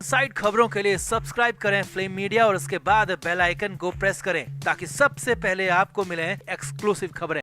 Side खबरों के लिए सब्सक्राइब करें फ्लेम मीडिया और उसके बाद बेल आइकन को प्रेस करें ताकि सबसे पहले आपको मिले एक्सक्लूसिव खबरें।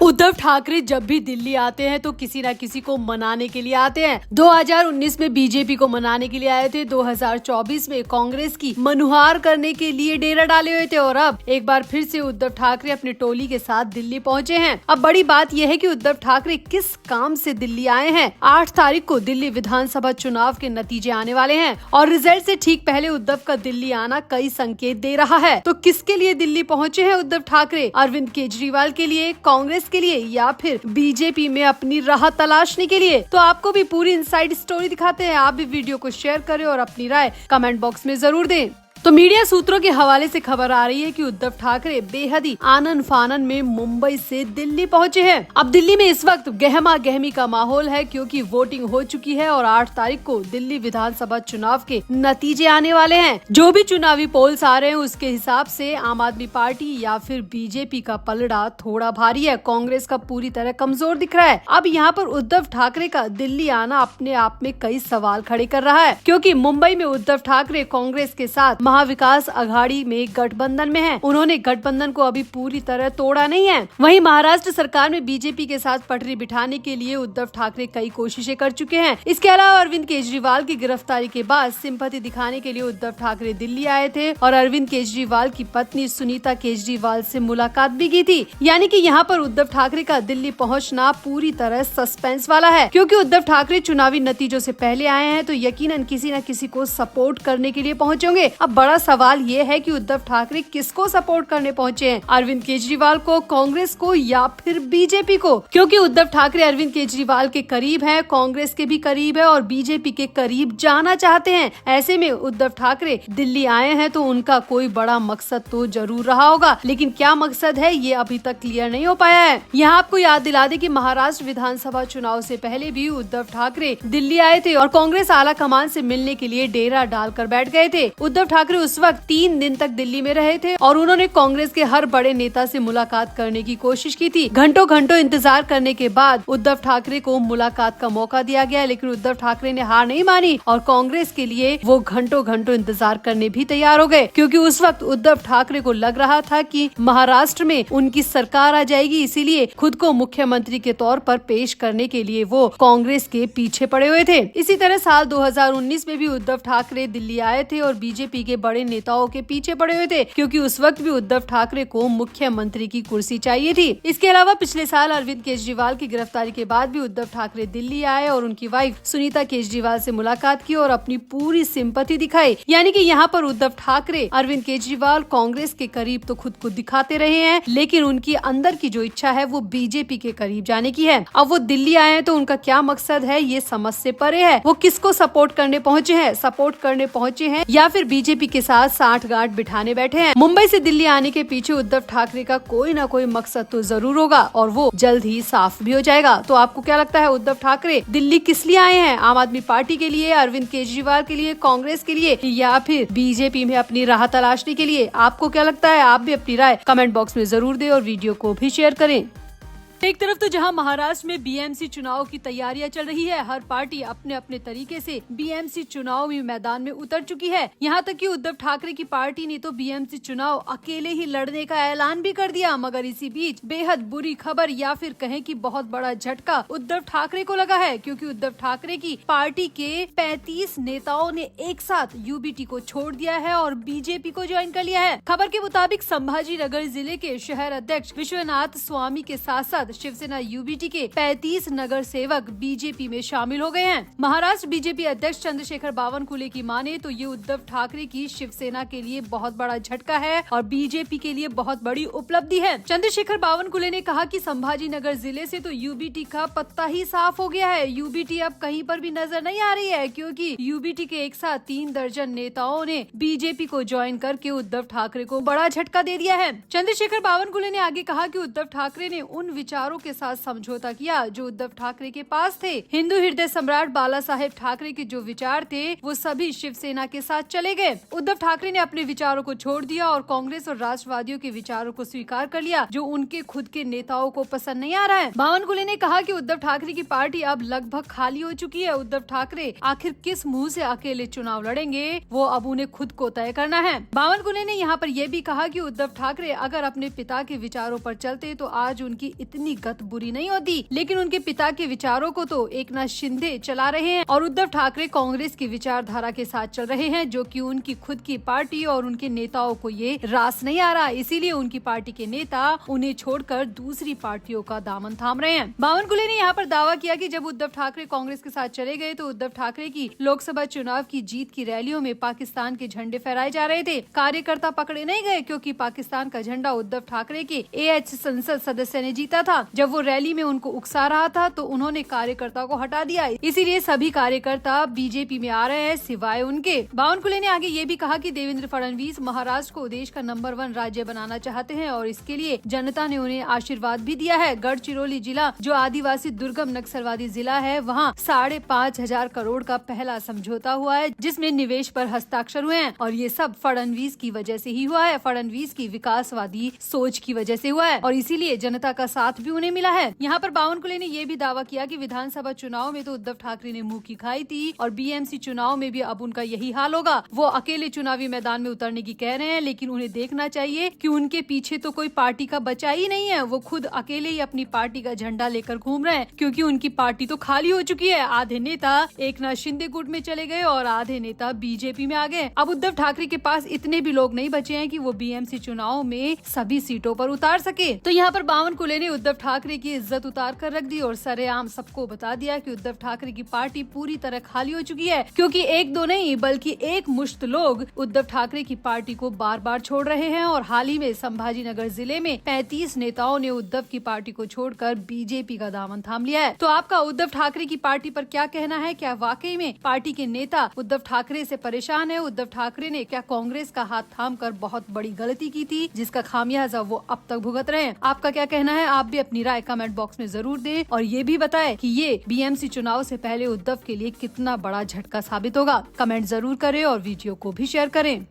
उद्धव ठाकरे जब भी दिल्ली आते हैं तो किसी न किसी को मनाने के लिए आते हैं। 2019 में बीजेपी को मनाने के लिए आए थे, 2024 में कांग्रेस की मनुहार करने के लिए डेरा डाले हुए थे और अब एक बार फिर से उद्धव ठाकरे अपनी टोली के साथ दिल्ली पहुंचे हैं। अब बड़ी बात यह है कि उद्धव ठाकरे किस काम से दिल्ली आए हैं। 8 तारीख को दिल्ली विधानसभा चुनाव के नतीजे आने वाले हैं और रिजल्ट से ठीक पहले उद्धव का दिल्ली आना कई संकेत दे रहा है। तो किसके लिए दिल्ली पहुंचे हैं उद्धव ठाकरे? अरविंद केजरीवाल के लिए, कांग्रेस के लिए या फिर बीजेपी में अपनी राह तलाशने के लिए? तो आपको भी पूरी इनसाइड स्टोरी दिखाते हैं। आप भी वीडियो को शेयर करें और अपनी राय कमेंट बॉक्स में जरूर दें। तो मीडिया सूत्रों के हवाले से खबर आ रही है कि उद्धव ठाकरे बेहद ही आनन फानन में मुंबई से दिल्ली पहुंचे हैं। अब दिल्ली में इस वक्त गहमा गहमी का माहौल है क्योंकि वोटिंग हो चुकी है और 8 तारीख को दिल्ली विधानसभा चुनाव के नतीजे आने वाले हैं। जो भी चुनावी पोल्स आ रहे हैं उसके हिसाब से आम आदमी पार्टी या फिर बीजेपी का पलड़ा थोड़ा भारी है। कांग्रेस का पूरी तरह कमजोर दिख रहा है। अब यहाँ पर उद्धव ठाकरे का दिल्ली आना अपने आप में कई सवाल खड़े कर रहा है क्योंकि मुंबई में उद्धव ठाकरे कांग्रेस के साथ महाविकास अघाड़ी में गठबंधन में हैं। उन्होंने गठबंधन को अभी पूरी तरह तोड़ा नहीं है। वहीं महाराष्ट्र सरकार में बीजेपी के साथ पटरी बिठाने के लिए उद्धव ठाकरे कई कोशिशें कर चुके हैं। इसके अलावा अरविंद केजरीवाल की गिरफ्तारी के बाद सिंपैथी दिखाने के लिए उद्धव ठाकरे दिल्ली आए थे और अरविंद केजरीवाल की पत्नी सुनीता केजरीवाल से मुलाकात भी की थी। यानी कि यहाँ पर उद्धव ठाकरे का दिल्ली पहुँचना पूरी तरह सस्पेंस वाला है क्योंकि उद्धव ठाकरे चुनावी नतीजों से पहले आए हैं तो यकीनन किसी न किसी को सपोर्ट करने के लिए पहुँचेंगे। अब बड़ा सवाल ये है कि उद्धव ठाकरे किसको सपोर्ट करने पहुंचे हैं? अरविंद केजरीवाल को, कांग्रेस को या फिर बीजेपी को? क्योंकि उद्धव ठाकरे अरविंद केजरीवाल के करीब है, कांग्रेस के भी करीब है और बीजेपी के करीब जाना चाहते हैं। ऐसे में उद्धव ठाकरे दिल्ली आए हैं तो उनका कोई बड़ा मकसद तो जरूर रहा होगा, लेकिन क्या मकसद है ये अभी तक क्लियर नहीं हो पाया है। यहाँ आपको याद दिला दे कि महाराष्ट्र विधानसभा चुनाव से पहले भी उद्धव ठाकरे दिल्ली आए थे और कांग्रेस आला कमान से मिलने के लिए डेरा डालकर बैठ गए थे। उद्धव ठाकरे उस वक्त 3 दिन तक दिल्ली में रहे थे और उन्होंने कांग्रेस के हर बड़े नेता से मुलाकात करने की कोशिश की थी। घंटों घंटों इंतजार करने के बाद उद्धव ठाकरे को मुलाकात का मौका दिया गया, लेकिन उद्धव ठाकरे ने हार नहीं मानी और कांग्रेस के लिए वो घंटों घंटों इंतजार करने भी तैयार हो गए क्योंकि उस वक्त उद्धव ठाकरे को लग रहा था कि महाराष्ट्र में उनकी सरकार आ जाएगी, इसीलिए खुद को मुख्यमंत्री के तौर पर पेश करने के लिए वो कांग्रेस के पीछे पड़े हुए थे। इसी तरह साल 2019 में भी उद्धव ठाकरे दिल्ली आए थे और बीजेपी के बड़े नेताओं के पीछे पड़े हुए थे क्योंकि उस वक्त भी उद्धव ठाकरे को मुख्यमंत्री की कुर्सी चाहिए थी। इसके अलावा पिछले साल अरविंद केजरीवाल की गिरफ्तारी के बाद भी उद्धव ठाकरे दिल्ली आए और उनकी वाइफ सुनीता केजरीवाल से मुलाकात की और अपनी पूरी सिंपैथी दिखाई। यानी कि यहाँ पर उद्धव ठाकरे अरविंद केजरीवाल कांग्रेस के करीब तो खुद को दिखाते रहे हैं, लेकिन उनकी अंदर की जो इच्छा है वो बीजेपी के करीब जाने की है। अब वो दिल्ली आए हैं तो उनका क्या मकसद है ये समझ से परे है। वो किसको सपोर्ट करने पहुँचे हैं? सपोर्ट करने पहुँचे हैं या फिर बीजेपी के साथ साठगांठ बिठाने बैठे हैं? मुंबई से दिल्ली आने के पीछे उद्धव ठाकरे का कोई ना कोई मकसद तो जरूर होगा और वो जल्द ही साफ भी हो जाएगा। तो आपको क्या लगता है उद्धव ठाकरे दिल्ली किस लिए आए हैं? आम आदमी पार्टी के लिए, अरविंद केजरीवाल के लिए, कांग्रेस के लिए या फिर बीजेपी में अपनी राह तलाशने के लिए? आपको क्या लगता है? आप भी अपनी राय कमेंट बॉक्स में जरूर दें और वीडियो को भी शेयर करें। एक तरफ तो जहां महाराष्ट्र में बीएमसी चुनाव की तैयारियां चल रही है, हर पार्टी अपने अपने तरीके से बीएमसी चुनाव में मैदान में उतर चुकी है। यहां तक कि उद्धव ठाकरे की पार्टी ने तो बीएमसी चुनाव अकेले ही लड़ने का ऐलान भी कर दिया। मगर इसी बीच बेहद बुरी खबर या फिर कहें कि बहुत बड़ा झटका उद्धव ठाकरे को लगा है क्योंकि उद्धव ठाकरे की पार्टी के 35 नेताओं ने एक साथ यूबीटी को छोड़ दिया है और बीजेपी को ज्वाइन कर लिया है। खबर के मुताबिक संभाजी नगर जिले के शहर अध्यक्ष विश्वनाथ स्वामी के साथ साथ शिवसेना यूबीटी के 35 नगर सेवक बीजेपी में शामिल हो गए हैं। महाराष्ट्र बीजेपी अध्यक्ष चंद्रशेखर बावनकुले की माने तो ये उद्धव ठाकरे की शिवसेना के लिए बहुत बड़ा झटका है और बीजेपी के लिए बहुत बड़ी उपलब्धि है। चंद्रशेखर बावनकुले ने कहा कि संभाजी नगर जिले से तो यूबीटी का पत्ता ही साफ हो गया है। यूबीटी अब कहीं पर भी नजर नहीं आ रही है क्योंकि यूबीटी के एक साथ 3 दर्जन नेताओं ने बीजेपी को ज्वाइन करके उद्धव ठाकरे को बड़ा झटका दे दिया है। चंद्रशेखर बावनकुले ने आगे कहा कि उद्धव ठाकरे ने उन विचार विचारों के साथ समझौता किया जो उद्धव ठाकरे के पास थे। हिंदू हृदय सम्राट बाला साहेब ठाकरे के जो विचार थे वो सभी शिवसेना के साथ चले गए। उद्धव ठाकरे ने अपने विचारों को छोड़ दिया और कांग्रेस और राष्ट्रवादियों के विचारों को स्वीकार कर लिया जो उनके खुद के नेताओं को पसंद नहीं आ रहा है। बावनकुले ने कहा कि उद्धव ठाकरे की पार्टी अब लगभग खाली हो चुकी है। उद्धव ठाकरे आखिर किस मुंह से अकेले चुनाव लड़ेंगे वो अब उन्हें खुद को तय करना है। बावनकुले ने यहाँ पर यह भी कहा कि उद्धव ठाकरे अगर अपने पिता के विचारों पर चलते तो आज उनकी इतनी गत बुरी नहीं होती, लेकिन उनके पिता के विचारों को तो एकनाथ शिंदे चला रहे हैं और उद्धव ठाकरे कांग्रेस की विचारधारा के साथ चल रहे हैं जो कि उनकी खुद की पार्टी और उनके नेताओं को ये रास नहीं आ रहा। इसीलिए उनकी पार्टी के नेता उन्हें छोड़कर दूसरी पार्टियों का दामन थाम रहे हैं। बावनकुले ने यहाँ पर दावा किया कि जब उद्धव ठाकरे कांग्रेस के साथ चले गए तो उद्धव ठाकरे की लोकसभा चुनाव की जीत की रैलियों में पाकिस्तान के झंडे फहराए जा रहे थे। कार्यकर्ता पकड़े नहीं गए क्योंकि पाकिस्तान का झंडा उद्धव ठाकरे के AH संसद सदस्य ने जीता था। जब वो रैली में उनको उकसा रहा था तो उन्होंने कार्यकर्ता को हटा दिया। इसीलिए सभी कार्यकर्ता बीजेपी में आ रहे हैं सिवाय उनके। बावनकुले ने आगे ये भी कहा कि देवेंद्र फडणवीस महाराष्ट्र को देश का नंबर 1 राज्य बनाना चाहते हैं और इसके लिए जनता ने उन्हें आशीर्वाद भी दिया है। गढ़चिरौली जिला जो आदिवासी दुर्गम नक्सलवादी जिला है वहाँ 5,500 करोड़ का पहला समझौता हुआ है जिसमें निवेश पर हस्ताक्षर हुए हैं और ये सब फडणवीस की वजह से ही हुआ है। फडणवीस की विकासवादी सोच की वजह से हुआ है और इसीलिए जनता का साथ भी उन्हें मिला है। यहाँ पर बावनकुले ने यह भी दावा किया कि विधानसभा चुनाव में तो उद्धव ठाकरे ने मुंह की खाई थी और BMC चुनाव में भी अब उनका यही हाल होगा। वो अकेले चुनावी मैदान में उतरने की कह रहे हैं, लेकिन उन्हें देखना चाहिए कि उनके पीछे तो कोई पार्टी का बचा ही नहीं है। वो खुद अकेले ही अपनी पार्टी का झंडा लेकर घूम रहे हैं क्योंकि उनकी पार्टी तो खाली हो चुकी है। आधे नेता एकनाथ शिंदे गुट में चले गए और आधे नेता बीजेपी में आ गए। अब उद्धव ठाकरे के पास इतने भी लोग नहीं बचे हैं कि वो BMC चुनाव में सभी सीटों पर उतार सके। तो यहाँ पर बावनकुले ने उद्धव ठाकरे की इज्जत उतार कर रख दी और सरेआम सबको बता दिया कि उद्धव ठाकरे की पार्टी पूरी तरह खाली हो चुकी है क्योंकि एक दो नहीं बल्कि एक मुश्त लोग उद्धव ठाकरे की पार्टी को बार बार छोड़ रहे हैं और हाल ही में संभाजीनगर जिले में 35 नेताओं ने उद्धव की पार्टी को छोड़कर बीजेपी का दामन थाम लिया है। तो आपका उद्धव ठाकरे की पार्टी पर क्या कहना है? क्या वाकई में पार्टी के नेता उद्धव ठाकरे से परेशान है? उद्धव ठाकरे ने क्या कांग्रेस का हाथ थाम कर बहुत बड़ी गलती की थी जिसका खामियाजा वो अब तक भुगत रहे हैं? आपका क्या कहना है? आप भी अपनी राय कमेंट बॉक्स में जरूर दें और ये भी बताएं कि ये BMC चुनाव से पहले उद्धव के लिए कितना बड़ा झटका साबित होगा। कमेंट जरूर करें और वीडियो को भी शेयर करें।